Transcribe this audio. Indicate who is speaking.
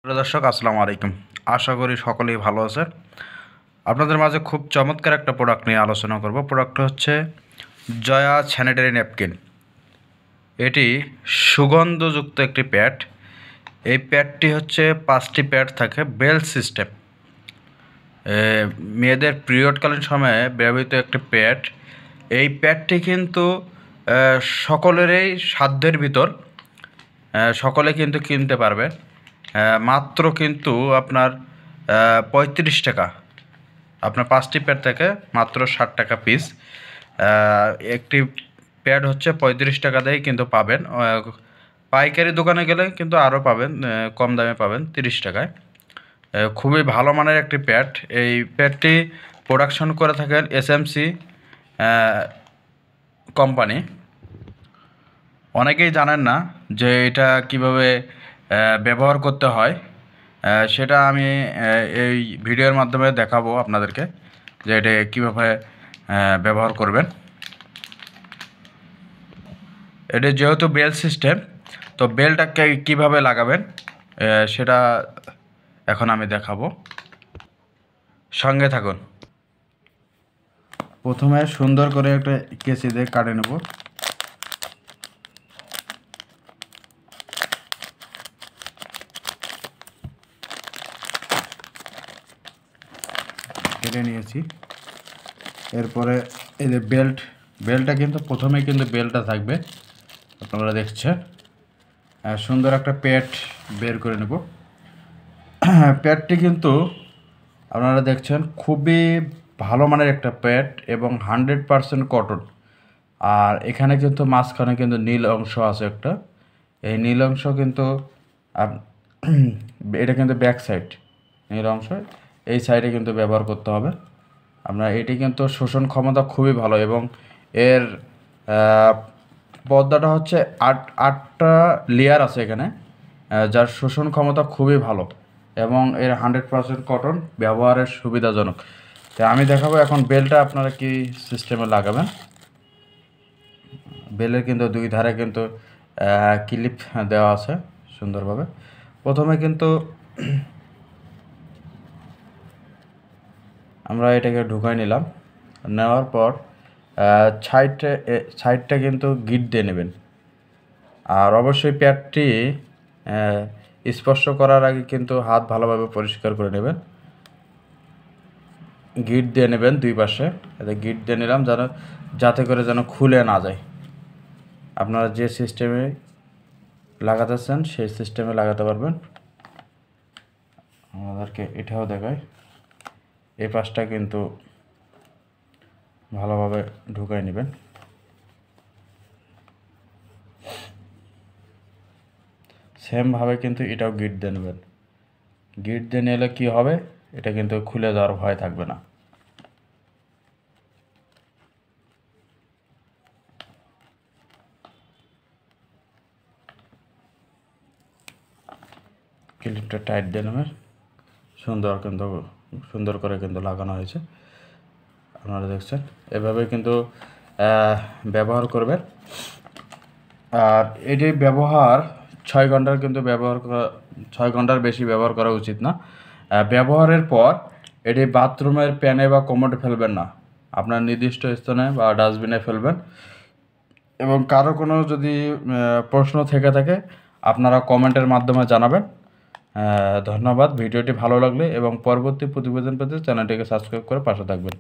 Speaker 1: প্রিয় দর্শক আসসালামু আলাইকুম। আশা করি সকলেই ভালো আছে। আপনাদের মাঝে খুব চমৎকার একটা প্রোডাক্ট নিয়ে আলোচনা করব। প্রোডাক্টটা হচ্ছে জয়া স্যানিটারি ন্যাপকিন। এটি সুগন্ধযুক্ত একটি প্যাড। এই প্যাডটি হচ্ছে 5টি প্যাড থাকে, বেল সিস্টেম। মেয়েদের পিরিয়ডকালীন সময়ে ব্যবহৃত একটি প্যাড। এই প্যাডটি কিন্তু সকলেরই সাধ্যের ভিতর, সকলে কিন্তু কিনতে পারবে। মাত্র কিন্তু আপনার 35 টাকা। আপনার 5টি প্যাড থেকে মাত্র 60 টাকা পিস। একটি প্যাড হচ্ছে 35 টাকা দিয়েই কিন্তু পাবেন। পাইকারি দোকানে গেলে কিন্তু আরও পাবেন, কম দামে পাবেন 30 টাকায়। খুবই ভালো মানের একটি প্যাড। এই প্যাডটি প্রোডাকশন করে থাকেন এসএমসি কোম্পানি। অনেকেই জানেন না যে এটা কিভাবে ব্যবহার করতে হয়। সেটা আমি এই ভিডিওর মাধ্যমে দেখাবো আপনাদেরকে যে এটা কীভাবে ব্যবহার করবেন। এটা যেহেতু বেল সিস্টেম, তো বেলটাকে কীভাবে লাগাবেন সেটা এখন আমি দেখাবো, সঙ্গে থাকুন। প্রথমে সুন্দর করে একটা কেচি দিয়ে কাটে নেব। কেটে নিয়েছি। এরপরে এই যে বেলটা কিন্তু প্রথমেই কিন্তু বেলটা থাকবে, আপনারা দেখছেন। সুন্দর একটা প্যাড বের করে নেব। প্যাডটি কিন্তু আপনারা দেখছেন খুবই ভালো মানের একটা প্যাড এবং 100% কটন। আর এখানে কিন্তু মাঝখানে কিন্তু নীল অংশ আছে একটা। এই নীল অংশ কিন্তু এটা কিন্তু ব্যাক সাইড, নীল অংশ এই সাইডে কিন্তু ব্যবহার করতে হবে। আপনার এটি কিন্তু শোষণ ক্ষমতা খুবই ভালো এবং এর পর্দাটা হচ্ছে আটটা লেয়ার আছে এখানে, যার শোষণ ক্ষমতা খুবই ভালো এবং এর 100% কটন, ব্যবহারের সুবিধাজনক। তো আমি দেখাবো এখন বেলটা আপনারা কি সিস্টেমে লাগাবেন। বেলের কিন্তু দুই ধারে কিন্তু ক্লিপ দেওয়া আছে সুন্দরভাবে। প্রথমে কিন্তু আমরা এটাকে ঢুকাই নিলাম। নেওয়ার পর সাইডটা কিন্তু গিট দিয়ে নেবেন। আর অবশ্যই প্যাডটি স্পর্শ করার আগে কিন্তু হাত ভালোভাবে পরিষ্কার করে নেবেন। গিট দিয়ে নেবেন দুই পাশে। এতে গিট দিয়ে নিলাম যাতে করে যেন খুলে না যায়। আপনারা যে সিস্টেমে লাগাতে চান সেই সিস্টেমে লাগাতে পারবেন। আমাদেরকে এটাও দেখায়। এই পাশটা কিন্তু ভালোভাবে ঢুকাই নেবেন। সেমভাবে কিন্তু এটাও গিট দিয়ে নেবেন। গিট দিয়ে নিলে কী হবে, এটা কিন্তু খুলে যাওয়ার ভয় থাকবে না। ক্লিপটা টাইট দিয়ে নেবেন। সুন্দর করে কিন্তু লাগানো হয়েছে, আপনারা দেখছেন। এভাবে কিন্তু ব্যবহার করবেন। আর এটি ব্যবহার 6 ঘন্টার কিন্তু 6 ঘন্টার বেশি ব্যবহার করা উচিত না। ব্যবহারের পর এটি বাথরুমের প্যানে বা কমোডে ফেলবেন না, আপনার নির্দিষ্ট স্থানে বা ডাস্টবিনে ফেলবেন। এবং কারো কোনো যদি প্রশ্ন থেকে থাকে আপনারা কমেন্টের মাধ্যমে জানাবেন। ধন্যবাদ। ভিডিওটি ভালো লাগলে এবং পরবর্তী প্রতিবেদন পেতে চ্যানেলটিকে সাবস্ক্রাইব করে পাশে থাকবেন।